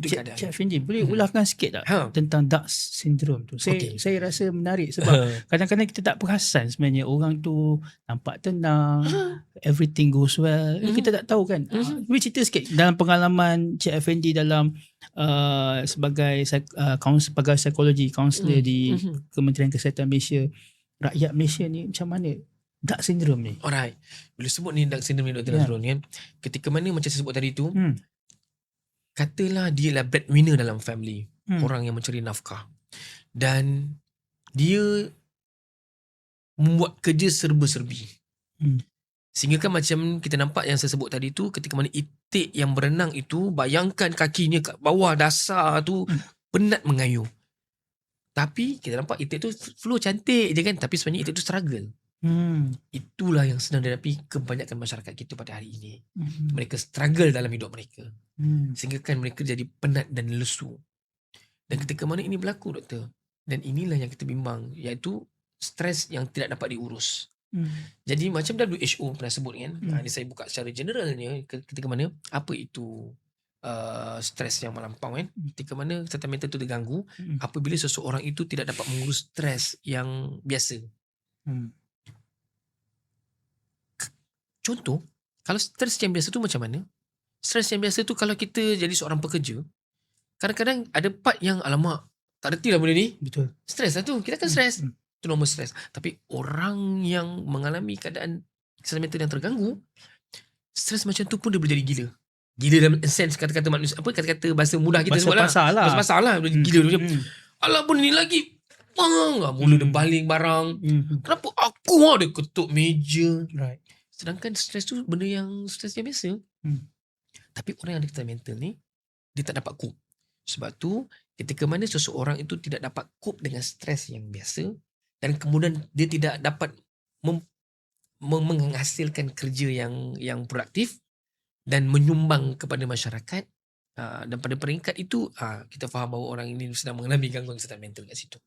itu Cik keadaan. Effendi, boleh ulahkan sikit tak tentang Down syndrome tu? Saya rasa menarik sebab kadang-kadang kita tak perasan sebenarnya orang tu nampak tenang, everything goes well. Kita tak tahu kan. Boleh cerita sikit dalam pengalaman Cik Effendi dalam sebagai pegawai psikologi, kaunselor di Kementerian Kesihatan Malaysia, rakyat Malaysia ni macam mana Down syndrome ni? Alright. Bila sebut ni Down syndrome ni Dr. Nazrul kan, ketika mana macam saya sebut tadi tu, katalah dia lah breadwinner dalam family, orang yang mencari nafkah, dan dia membuat kerja serba-serbi. Sehingga kan macam kita nampak yang saya sebut tadi tu, ketika mana itik yang berenang itu, bayangkan kakinya kat bawah dasar tu penat mengayuh. Tapi kita nampak itik tu flow cantik je kan, tapi sebenarnya itik tu struggle. Itulah yang sedang dihadapi kebanyakan masyarakat kita pada hari ini. Mereka struggle dalam hidup mereka, sehingga kan mereka jadi penat dan lesu. Dan ketika mana ini berlaku, doktor, dan inilah yang kita bimbang, iaitu stres yang tidak dapat diurus. Jadi macam WHO pernah sebut kan, ini saya buka secara generalnya, ketika mana apa itu stres yang melampau kan, ketika mana kesihatan mental itu terganggu apabila seseorang itu tidak dapat mengurus stres yang biasa. Contoh, kalau stres yang biasa tu macam mana? Stres yang biasa tu kalau kita jadi seorang pekerja, kadang-kadang ada part yang alamak, tak reti lah benda ni. Betul. Stres lah tu, kita kan stres. Itu normal stres. Tapi orang yang mengalami keadaan kesihatan mental yang terganggu, stres macam tu pun dia boleh jadi gila. Gila dalam sense kata-kata manusia, apa kata-kata bahasa mudah kita sebut lah. Pasal lah. Gila macam, alah benda ni lagi. Mula dia baling barang. Kenapa aku ada ketuk meja? Right. Sedangkan stres tu benda yang stres yang biasa. Tapi orang yang ada kesihatan mental ni, dia tak dapat cope. Sebab tu, ketika mana seseorang itu tidak dapat cope dengan stres yang biasa, dan kemudian dia tidak dapat menghasilkan kerja yang produktif dan menyumbang kepada masyarakat, dan pada peringkat itu kita faham bahawa orang ini sedang mengalami gangguan kesihatan mental kat situ.